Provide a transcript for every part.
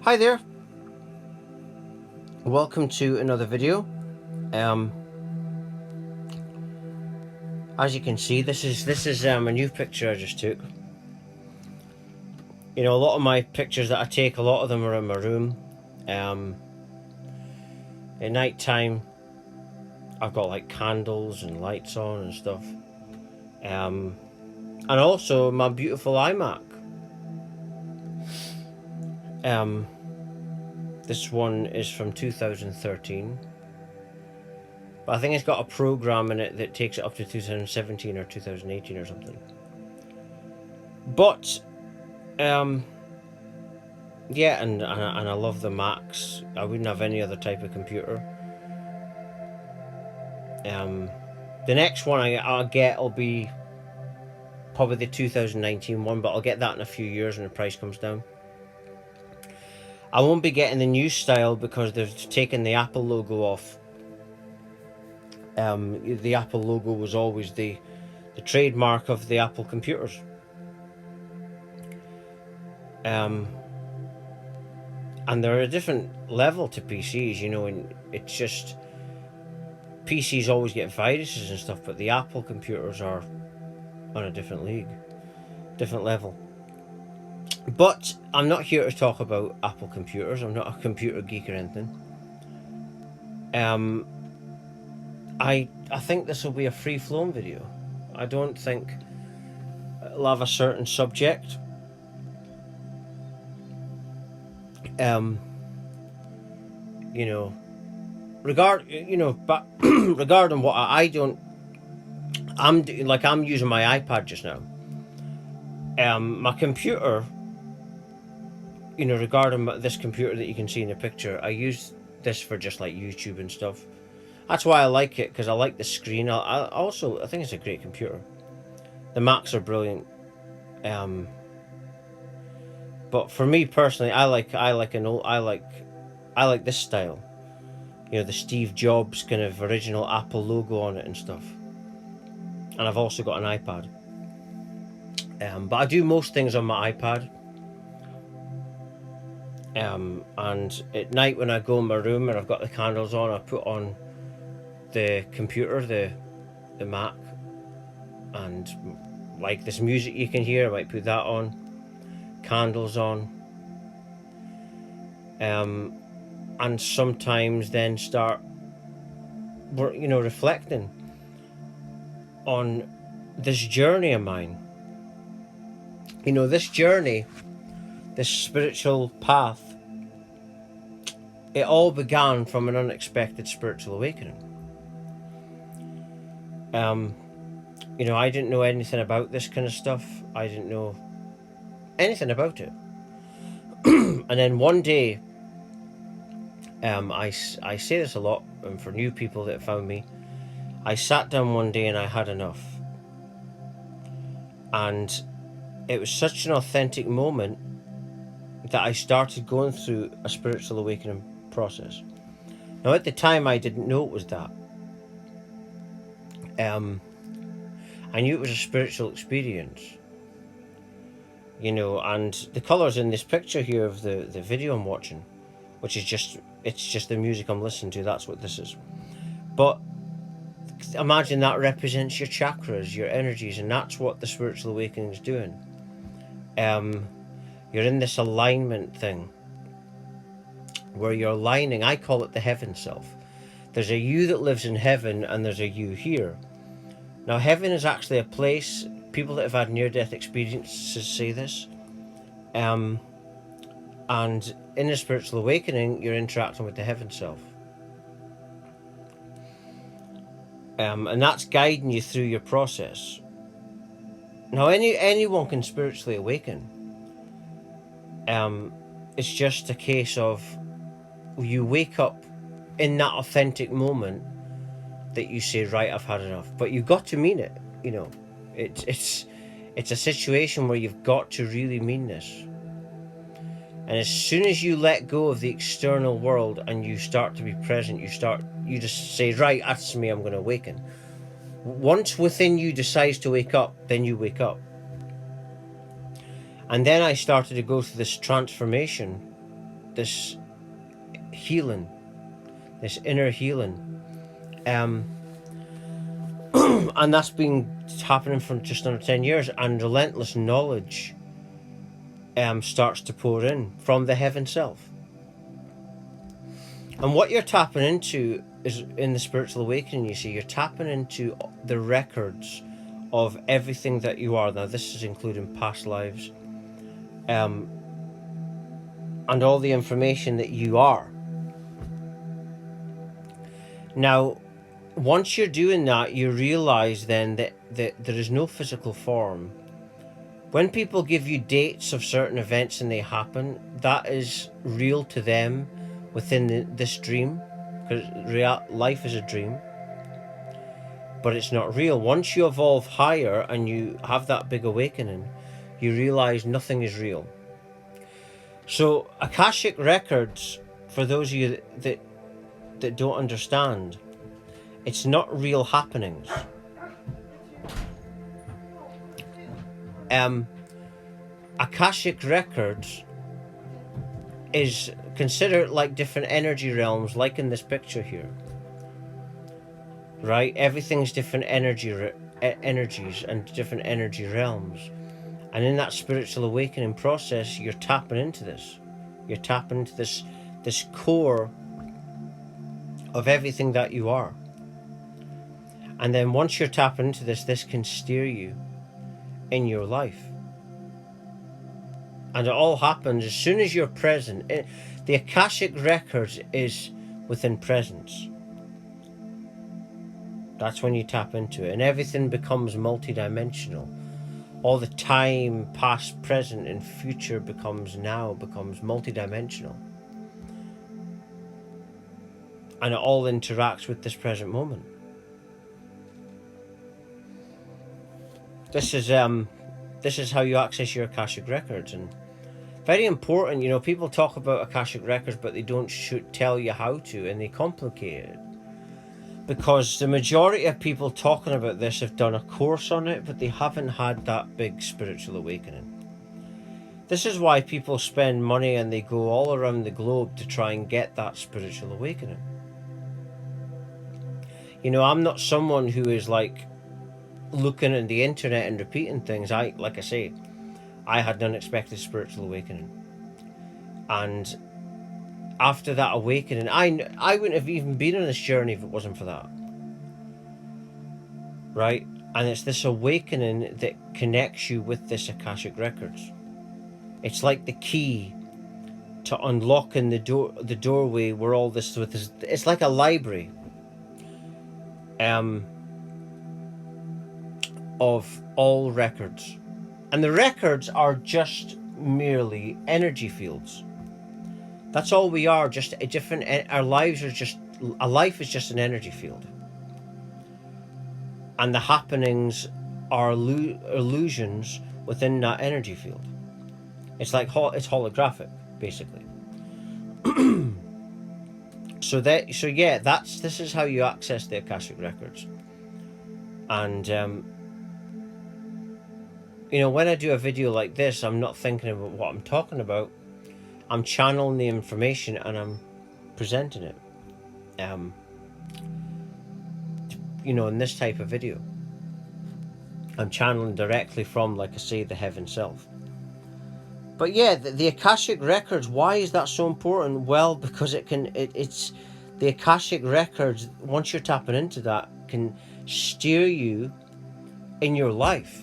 Hi there, welcome to another video. As you can see, this is a new picture I just took. You know, a lot of my pictures that I take, a lot of them are in my room. At night time, I've got like candles and lights on and stuff. And also my beautiful iMac. This one is from 2013. But I think it's got a program in it that takes it up to 2017 or 2018 or something. But yeah, and I love the Macs. I wouldn't have any other type of computer. The next one I'll get will be probably the 2019 one, but I'll get that in a few years when the price comes down. I won't be getting the new style because they've taken the Apple logo off. The Apple logo was always the trademark of the Apple computers. And they're a different level to PCs, you know, and it's just PCs always get viruses and stuff, but the Apple computers are on a different league, different level. But I'm not here to talk about Apple computers. I'm not a computer geek or anything. I think this will be a free-flowing video. I don't think it'll have a certain subject. You know, but regarding what I'm using my iPad just now. My computer, you know, regarding this computer that you can see in the picture, I use this for just like YouTube and stuff. That's why I like it, because I like the screen. I think it's a great computer. The Macs are brilliant. But for me personally, I like this style. You know, the Steve Jobs kind of original Apple logo on it and stuff. And I've also got an iPad. But I do most things on my iPad. And at night when I go in my room and I've got the candles on, I put on the computer, the Mac, and like this music you can hear, I might put that on, candles on, and sometimes then start, you know, reflecting on this journey of mine. You know, this journey, this spiritual path, it all began from an unexpected spiritual awakening. You know, I didn't know anything about this kind of stuff. I didn't know anything about it. And then one day, I say this a lot, and for new people that found me, I sat down one day and I had enough. And it was such an authentic moment that I started going through a spiritual awakening process. Now, at the time, I didn't know it was that. I knew it was a spiritual experience, you know, and the colours in this picture here of the video I'm watching, which is just the music I'm listening to, that's what this is. But imagine that represents your chakras, your energies, and that's what the spiritual awakening is doing. You're in this alignment thing where you're aligning. I call it the heaven self. There's a you that lives in heaven and there's a you here. Now, heaven is actually a place, people that have had near-death experiences say this, and in the spiritual awakening, you're interacting with the heaven self. And that's guiding you through your process. Now, anyone can spiritually awaken. It's just a case of you wake up in that authentic moment that you say, right, I've had enough. But you've got to mean it, you know. It's a situation where you've got to really mean this. And as soon as you let go of the external world and you start to be present, you just say, right, that's me, I'm going to awaken. Once within you decides to wake up, then you wake up. And then I started to go through this transformation this healing, this inner healing. And that's been happening for just under 10 years, and relentless knowledge starts to pour in from the heaven self. And what you're tapping into is, in the spiritual awakening, you see, you're tapping into the records of everything that you are. Now, this is including past lives, and all the information that you are. Now, once you're doing that, you realize then that there is no physical form. When people give you dates of certain events and they happen, that is real to them within this dream, because life is a dream, but it's not real. Once you evolve higher and you have that big awakening, you realize nothing is real. So Akashic records, for those of you that don't understand, it's not real happenings. Akashic records is considered like different energy realms, like in this picture here. Right? Everything's different energies and different energy realms. And in that spiritual awakening process, you're tapping into this. You're tapping into this core of everything that you are. And then once you're tapping into this can steer you in your life. And it all happens as soon as you're present. The Akashic records is within presence. That's when you tap into it, and everything becomes multidimensional. All the time, past, present, and future becomes multidimensional. And it all interacts with this present moment. This is how you access your Akashic records, and very important. You know, people talk about Akashic records, but they don't tell you how to, and they complicate it. Because the majority of people talking about this have done a course on it, but they haven't had that big spiritual awakening. This is why people spend money and they go all around the globe to try and get that spiritual awakening. You know, I'm not someone who is like looking at the internet and repeating things. Like I say, I had an unexpected spiritual awakening. And after that awakening, I wouldn't have even been on this journey if it wasn't for that. Right? And it's this awakening that connects you with this Akashic records. It's like the key to unlocking the doorway where all this it's like a library of all records. And the records are just merely energy fields. That's all we are, just a different, our lives are just, a life is just an energy field. And the happenings are illusions within that energy field. It's like, it's holographic, basically. This is how you access the Akashic records. And, you know, when I do a video like this, I'm not thinking about what I'm talking about. I'm channeling the information and I'm presenting it. You know, in this type of video, I'm channeling directly from, like I say, the heaven self. But yeah, the Akashic records, why is that so important? Well, because it's the Akashic records, once you're tapping into that, can steer you in your life.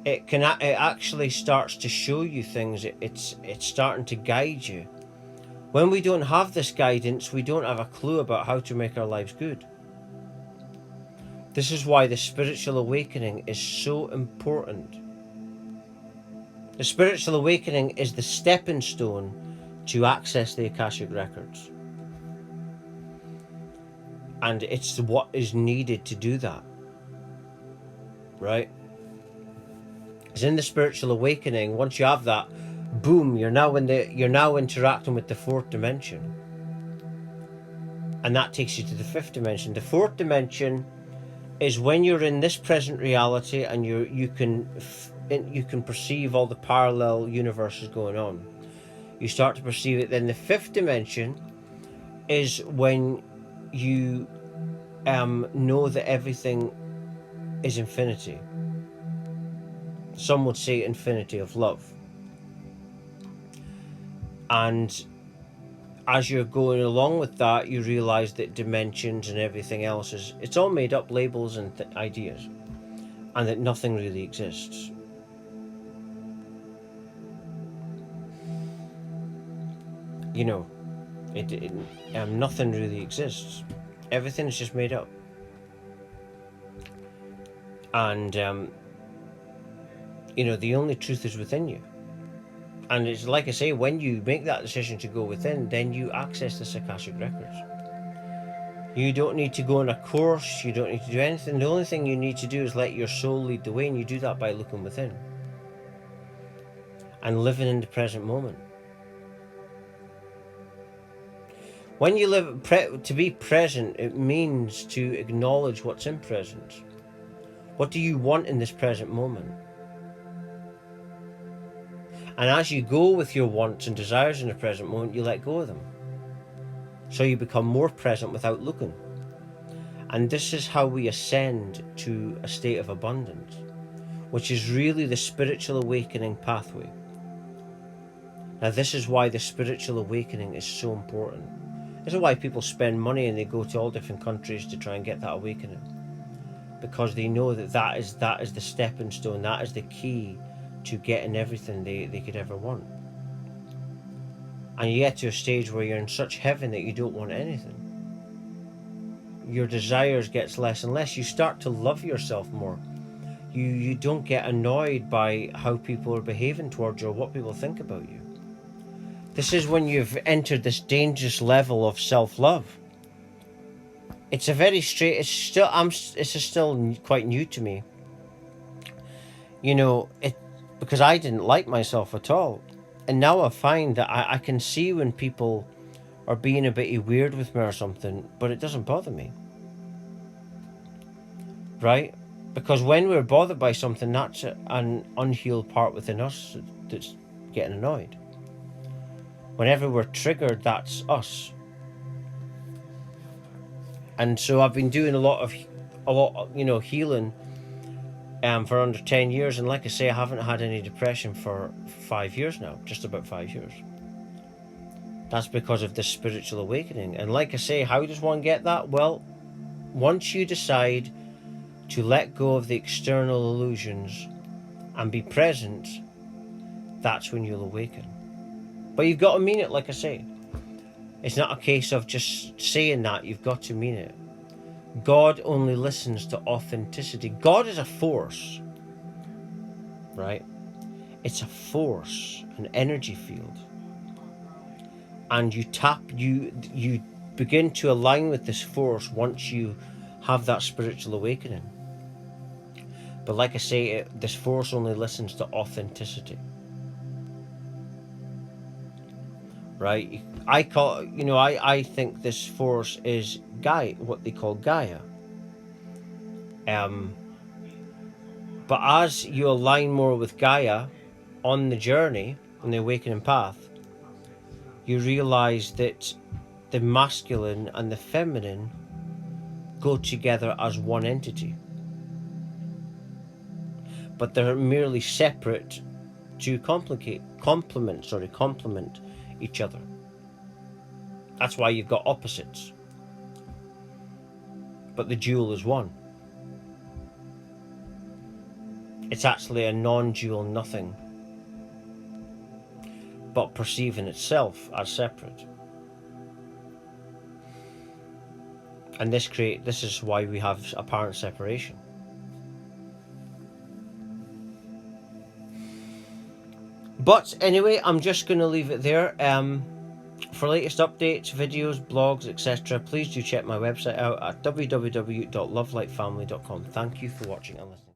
It actually starts to show you things. It's starting to guide you. When we don't have this guidance, we don't have a clue about how to make our lives good. This is why the spiritual awakening is so important. The spiritual awakening is the stepping stone to access the Akashic records. And it's what is needed to do that. Right? Because in the spiritual awakening, once you have that, boom, you're now interacting with the fourth dimension. And that takes you to the fifth dimension. The fourth dimension is when you're in this present reality and you can perceive all the parallel universes going on. You start to perceive it. Then the fifth dimension is when you know that everything is infinity. Some would say infinity of love. And as you're going along with that, you realize that dimensions and everything else it's all made up labels and ideas, and that nothing really exists. You know, nothing really exists. Everything is just made up. And you know, the only truth is within you. And it's like I say, when you make that decision to go within, then you access the Akashic records. You don't need to go on a course, you don't need to do anything. The only thing you need to do is let your soul lead the way, and you do that by looking within and living in the present moment. When you live to be present, it means to acknowledge what's in present. What do you want in this present moment? And as you go with your wants and desires in the present moment, you let go of them. So you become more present without looking. And this is how we ascend to a state of abundance, which is really the spiritual awakening pathway. Now, this is why the spiritual awakening is so important. This is why people spend money and they go to all different countries to try and get that awakening. Because they know that is the stepping stone, that is the key to getting everything they could ever want. And you get to a stage where you're in such heaven that you don't want anything. Your desires gets less and less. You start to love yourself more. You don't get annoyed by how people are behaving towards you or what people think about you. This is when you've entered this dangerous level of self-love. It's a very straight. It's still quite new to me. You know, because I didn't like myself at all. And now I find that I can see when people are being a bit weird with me or something, but it doesn't bother me. Right? Because when we're bothered by something, that's an unhealed part within us that's getting annoyed. Whenever we're triggered, that's us. And so I've been doing a lot, you know, healing for under 10 years, and like I say, I haven't had any depression for 5 years now, just about 5 years. That's because of this spiritual awakening. And like I say, how does one get that? Well, once you decide to let go of the external illusions and be present, that's when you'll awaken. But you've got to mean it, like I say. It's not a case of just saying that, you've got to mean it. God only listens to authenticity. God is a force, right? It's a force, an energy field. And you begin to align with this force once you have that spiritual awakening. But like I say, this force only listens to authenticity. Right? I think this force is Gaia, what they call Gaia. But as you align more with Gaia on the journey, on the awakening path, you realize that the masculine and the feminine go together as one entity. But they're merely separate to complement each other. That's why you've got opposites. But the dual is one. It's actually a non-dual nothing, but perceiving itself as separate. And this is why we have apparent separation. But anyway, I'm just going to leave it there. For latest updates, videos, blogs, etc., please do check my website out at www.lovelightfamily.com. Thank you for watching and listening.